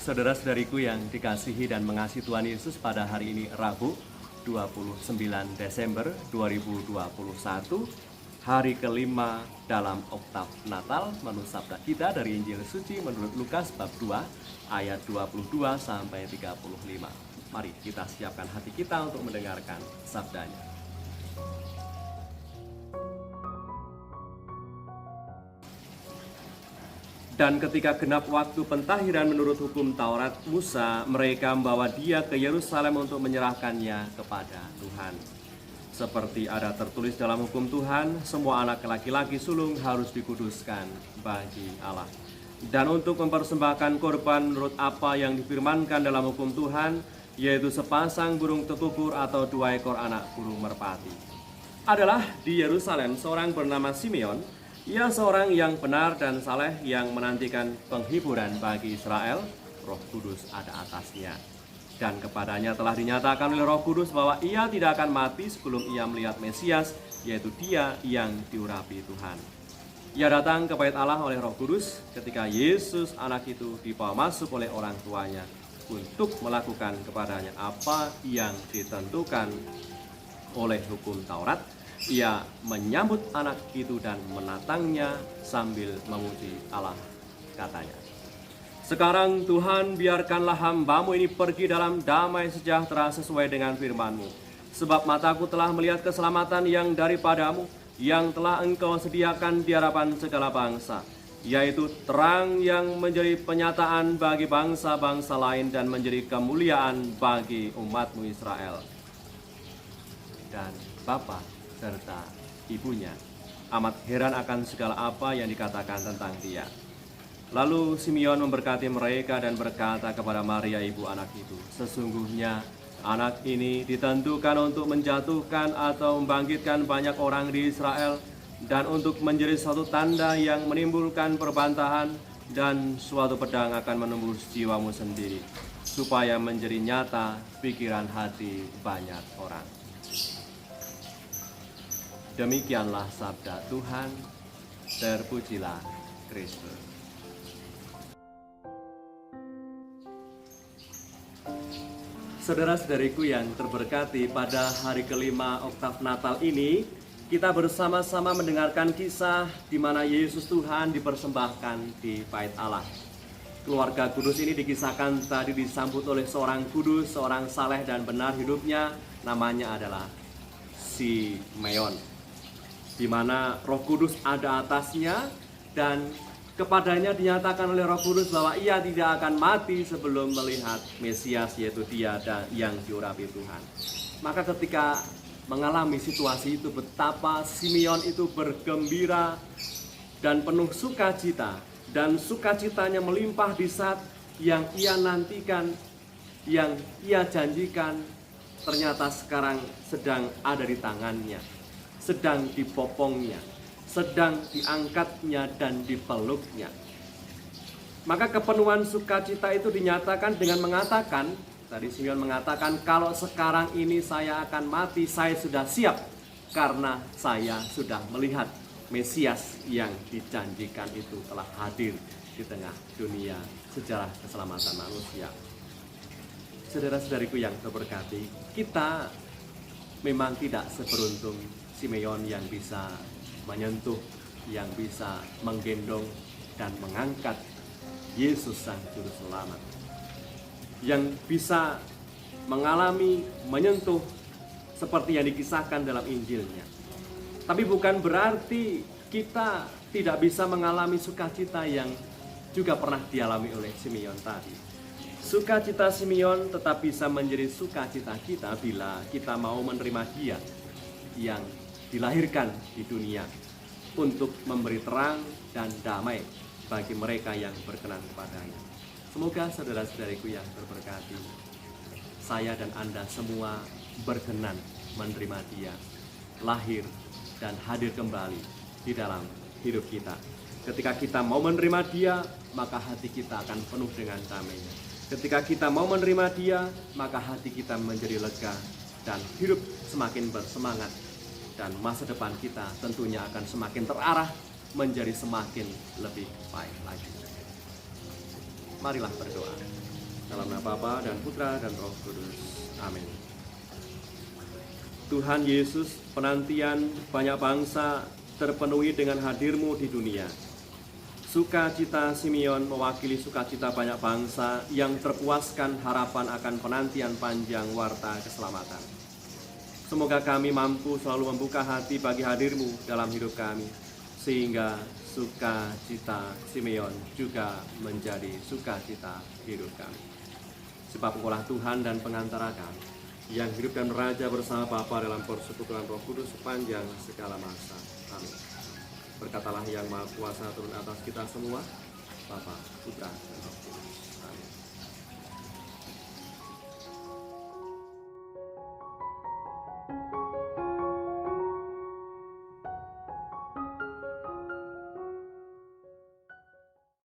Saudara-saudariku yang dikasihi dan mengasihi Tuhan Yesus, pada hari ini Rabu 29 Desember 2021, hari kelima dalam oktav Natal. Menurut sabda kita dari Injil Suci menurut Lukas bab 2 ayat 22 sampai 35. Mari kita siapkan hati kita untuk mendengarkan sabdanya. Dan ketika genap waktu pentahiran menurut hukum Taurat Musa, mereka membawa dia ke Yerusalem untuk menyerahkannya kepada Tuhan. Seperti ada tertulis dalam hukum Tuhan, semua anak laki-laki sulung harus dikuduskan bagi Allah. Dan untuk mempersembahkan korban menurut apa yang difirmankan dalam hukum Tuhan, yaitu sepasang burung tetukur atau 2 ekor anak burung merpati. Adalah di Yerusalem seorang bernama Simeon. Ia seorang yang benar dan saleh yang menantikan penghiburan bagi Israel. Roh Kudus ada atasnya. Dan kepadanya telah dinyatakan oleh Roh Kudus bahwa ia tidak akan mati sebelum ia melihat Mesias, yaitu dia yang diurapi Tuhan. Ia datang ke bait Allah oleh Roh Kudus ketika Yesus anak itu dibawa masuk oleh orang tuanya untuk melakukan kepadanya apa yang ditentukan oleh hukum Taurat. Ia menyambut anak itu dan menatangnya sambil memuji Allah, katanya, "Sekarang Tuhan, biarkanlah hamba-Mu ini pergi dalam damai sejahtera sesuai dengan firman-Mu. Sebab mataku telah melihat keselamatan yang daripada-Mu, yang telah Engkau sediakan di hadapan segala bangsa, yaitu terang yang menjadi penyataan bagi bangsa-bangsa lain dan menjadi kemuliaan bagi umat-Mu Israel." Dan Bapa serta ibunya amat heran akan segala apa yang dikatakan tentang dia. Lalu Simeon memberkati mereka dan berkata kepada Maria ibu anak itu, "Sesungguhnya anak ini ditentukan untuk menjatuhkan atau membangkitkan banyak orang di Israel, dan untuk menjadi suatu tanda yang menimbulkan perbantahan, dan suatu pedang akan menembus jiwamu sendiri, supaya menjadi nyata pikiran hati banyak orang." Demikianlah sabda Tuhan. Terpujilah Kristus. Saudara-saudariku yang terberkati, pada hari kelima oktav Natal ini kita bersama-sama mendengarkan kisah di mana Yesus Tuhan dipersembahkan di bait Allah. Keluarga kudus ini dikisahkan tadi disambut oleh seorang kudus, seorang saleh dan benar hidupnya, namanya adalah Simeon, di mana Roh Kudus ada atasnya dan kepadanya dinyatakan oleh Roh Kudus bahwa ia tidak akan mati sebelum melihat Mesias, yaitu dia yang diurapi Tuhan. Maka ketika mengalami situasi itu, betapa Simeon itu bergembira dan penuh sukacita, dan sukacitanya melimpah di saat yang ia nantikan, yang ia janjikan, ternyata sekarang sedang ada di tangannya, sedang dipopongnya, sedang diangkatnya dan dipeluknya. Maka kepenuhan sukacita itu dinyatakan dengan mengatakan, tadi Simeon mengatakan, "Kalau sekarang ini saya akan mati, saya sudah siap, karena saya sudah melihat Mesias yang dijanjikan itu telah hadir di tengah dunia sejarah keselamatan manusia." Saudara-saudariku yang terberkati, kita memang tidak seberuntung Simeon yang bisa menyentuh, yang bisa menggendong dan mengangkat Yesus Sang Juru Selamat, yang bisa mengalami, menyentuh seperti yang dikisahkan dalam Injilnya. Tapi bukan berarti kita tidak bisa mengalami sukacita yang juga pernah dialami oleh Simeon tadi. Sukacita Simeon tetap bisa menjadi sukacita kita bila kita mau menerima Dia yang dilahirkan di dunia untuk memberi terang dan damai bagi mereka yang berkenan kepadanya. Semoga saudara-saudariku yang terberkati, saya dan Anda semua berkenan menerima Dia lahir dan hadir kembali di dalam hidup kita. Ketika kita mau menerima Dia, maka hati kita akan penuh dengan damai-Nya. Ketika kita mau menerima Dia, maka hati kita menjadi lega dan hidup semakin bersemangat, dan masa depan kita tentunya akan semakin terarah menjadi semakin lebih baik lagi. Marilah berdoa. Dalam nama Bapa dan Putra dan Roh Kudus. Amin. Tuhan Yesus, penantian banyak bangsa terpenuhi dengan hadir-Mu di dunia. Sukacita Simeon mewakili sukacita banyak bangsa yang terpuaskan harapan akan penantian panjang warta keselamatan. Semoga kami mampu selalu membuka hati bagi hadir-Mu dalam hidup kami, sehingga sukacita Simeon juga menjadi sukacita hidup kami. Sebab Engkaulah Tuhan dan pengantara kami, yang hidup dan meraja bersama Bapa dalam persekutuan Roh Kudus sepanjang segala masa. Amin. Berkatalah yang Maha Kuasa turun atas kita semua, Bapa, Putra, dan Roh Kudus.